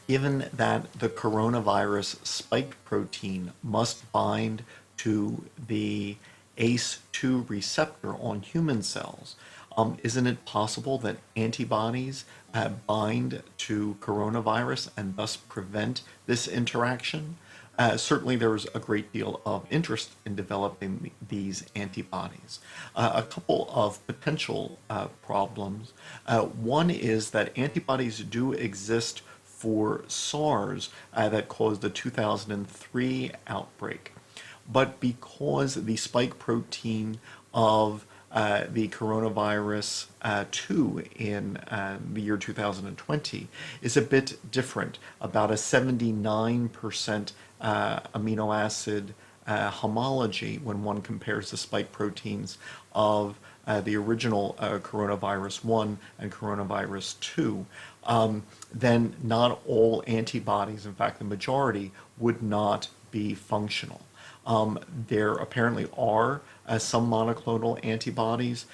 Given that the coronavirus spike protein must bind to the ACE2 receptor on human cells, isn't it possible that antibodies bind to coronavirus and thus prevent this interaction? Certainly, there is a great deal of interest in developing these antibodies. A couple of potential problems. One is that antibodies do exist for SARS that caused the 2003 outbreak. But because the spike protein of the coronavirus 2 in the year 2020 is a bit different, about a 79% amino acid homology when one compares the spike proteins of the original coronavirus 1 and coronavirus 2, then not all antibodies, in fact, the majority, would not be functional. There apparently are some monoclonal antibodies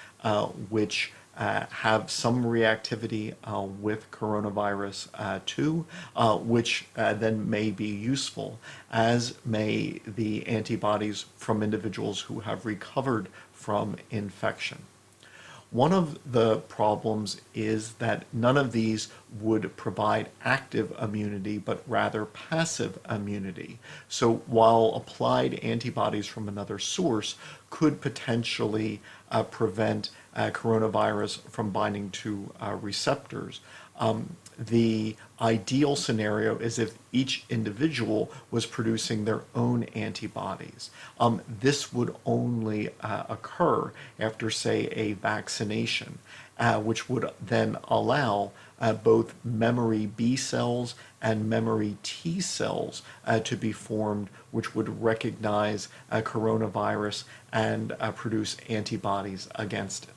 which have some reactivity with coronavirus 2, which then may be useful, as may the antibodies from individuals who have recovered from infection. One of the problems is that none of these would provide active immunity, but rather passive immunity. So while applied antibodies from another source could potentially prevent coronavirus from binding to receptors, the ideal scenario is if each individual was producing their own antibodies. This would only occur after, say, a vaccination, which would then allow both memory B cells and memory T cells to be formed, which would recognize coronavirus and produce antibodies against it.